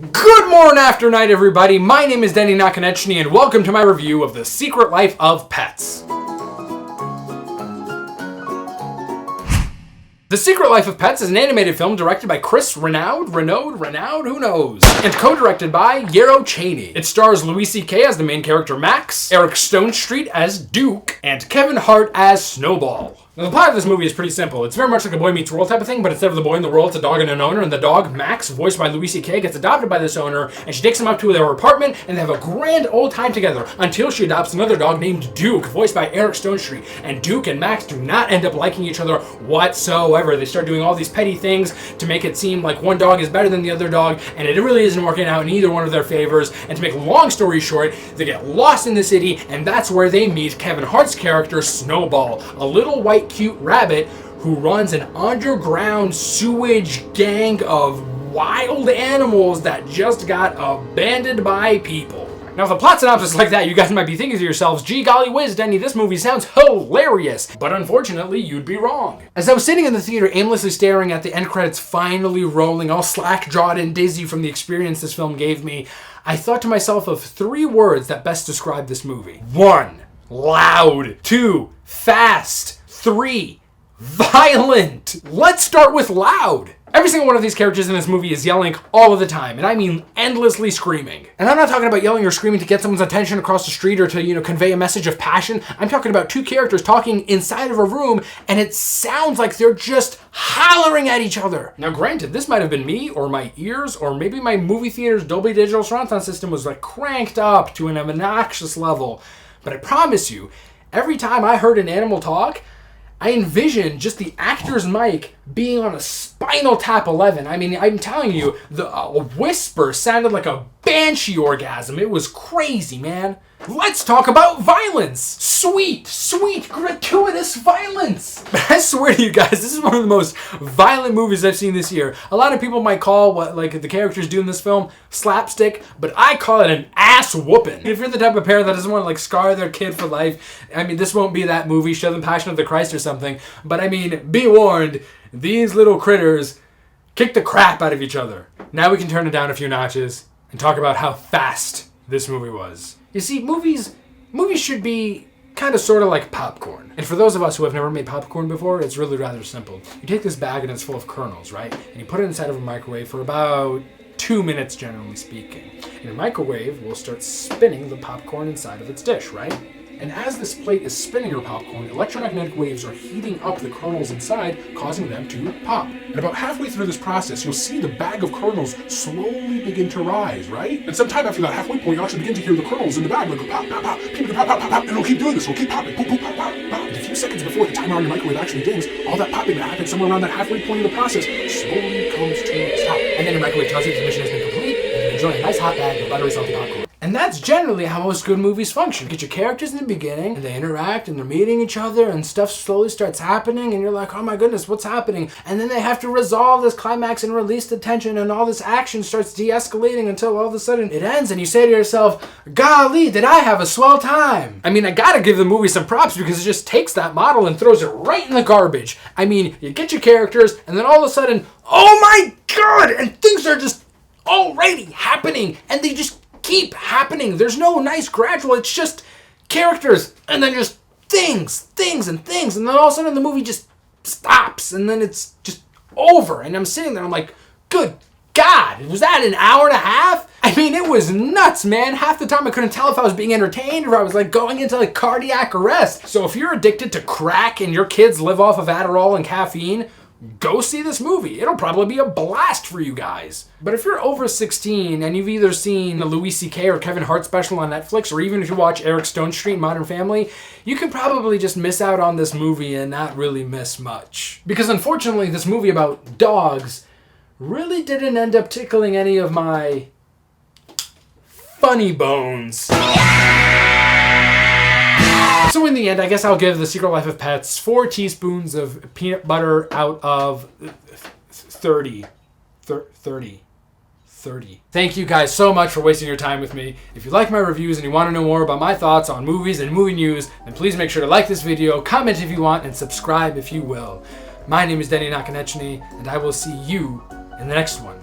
Good morning after night, everybody. My name is Denny Nakonechny, and welcome to my review of The Secret Life of Pets. The Secret Life of Pets is an animated film directed by Chris Renaud, who knows, and co-directed by Yarrow Cheney. It stars Louis C.K. as the main character Max, Eric Stonestreet as Duke, and Kevin Hart as Snowball. Now, the plot of this movie is pretty simple. It's very much like a Boy Meets World type of thing, but instead of the boy in the world, it's a dog and an owner, and the dog, Max, voiced by Louis C.K., gets adopted by this owner, and she takes him up to their apartment, and they have a grand old time together until she adopts another dog named Duke, voiced by Eric Stonestreet. And Duke and Max do not end up liking each other whatsoever. They start doing all these petty things to make it seem like one dog is better than the other dog, and it really isn't working out in either one of their favors. And to make a long story short, they get lost in the city, and that's where they meet Kevin Hart's character, Snowball, a little white cute rabbit who runs an underground sewage gang of wild animals that just got abandoned by people. Now, with a plot synopsis like that, you guys might be thinking to yourselves, gee golly whiz, Denny, this movie sounds hilarious. But unfortunately, you'd be wrong. As I was sitting in the theater aimlessly staring at the end credits finally rolling, all slack-jawed and dizzy from the experience this film gave me, I thought to myself of three words that best describe this movie. 1. Loud. 2. Fast. 3. Violent. Let's start with loud. Every single one of these characters in this movie is yelling all of the time, and I mean endlessly screaming. And I'm not talking about yelling or screaming to get someone's attention across the street or to, convey a message of passion. I'm talking about two characters talking inside of a room, and it sounds like they're just hollering at each other. Now, granted, this might have been me or my ears, or maybe my movie theater's Dolby Digital Surround Sound system was cranked up to an obnoxious level. But I promise you, every time I heard an animal talk, I envisioned just the actor's mic being on a Spinal Tap 11. I mean, I'm telling you, a whisper sounded like a banshee orgasm. It was crazy, man. Let's talk about violence. Sweet, gratuitous violence. But I swear to you guys, this is one of the most violent movies I've seen this year. A lot of people might call what the characters do in this film slapstick, but I call it an ass whooping. If you're the type of parent that doesn't want to scar their kid for life, I mean, this won't be that movie, Show Them Passion of the Christ or something. But I mean, be warned, these little critters kick the crap out of each other. Now we can turn it down a few notches and talk about how fast this movie was. You see, movies should be kind of sort of like popcorn. And for those of us who have never made popcorn before, it's really rather simple. You take this bag and it's full of kernels, right? And you put it inside of a microwave for about 2 minutes, generally speaking. And your microwave will start spinning the popcorn inside of its dish, right? And as this plate is spinning your popcorn, electromagnetic waves are heating up the kernels inside, causing them to pop. And about halfway through this process, you'll see the bag of kernels slowly begin to rise, right? And sometime after that halfway point, you'll actually begin to hear the kernels in the bag go pop, pop, pop, pop, pop, pop, and it'll keep doing this. It'll keep popping, pop, pop, pop, pop, pop. And a few seconds before the timer on your microwave actually dings, all that popping that happened somewhere around that halfway point of the process slowly comes to a stop. And then your microwave tells you the mission has been complete, and you enjoy a nice hot bag of buttery salty popcorn. And that's generally how most good movies function. You get your characters in the beginning, and they interact, and they're meeting each other, and stuff slowly starts happening, and you're like, oh my goodness, what's happening? And then they have to resolve this climax and release the tension, and all this action starts de-escalating until all of a sudden it ends, and you say to yourself, golly, did I have a swell time? I mean, I gotta give the movie some props because it just takes that model and throws it right in the garbage. I mean, you get your characters, and then all of a sudden, oh my god, and things are just already happening, and they just keep happening. There's no nice gradual. It's just characters and then just things, and then all of a sudden the movie just stops and then it's just over. And I'm sitting there, I'm like, good God, was that an hour and a half? I mean, it was nuts, man. Half the time I couldn't tell if I was being entertained or I was going into cardiac arrest. So if you're addicted to crack and your kids live off of Adderall and caffeine, go see this movie. It'll probably be a blast for you guys. But if you're over 16 and you've either seen the Louis C.K. or Kevin Hart special on Netflix, or even if you watch Eric Stonestreet Modern Family, you can probably just miss out on this movie and not really miss much. Because unfortunately, this movie about dogs really didn't end up tickling any of my funny bones. So in the end, I guess I'll give The Secret Life of Pets 4 teaspoons of peanut butter out of 30. Thank you guys so much for wasting your time with me. If you like my reviews and you want to know more about my thoughts on movies and movie news, then please make sure to like this video, comment if you want, and subscribe if you will. My name is Denny Nakonechny, and I will see you in the next one.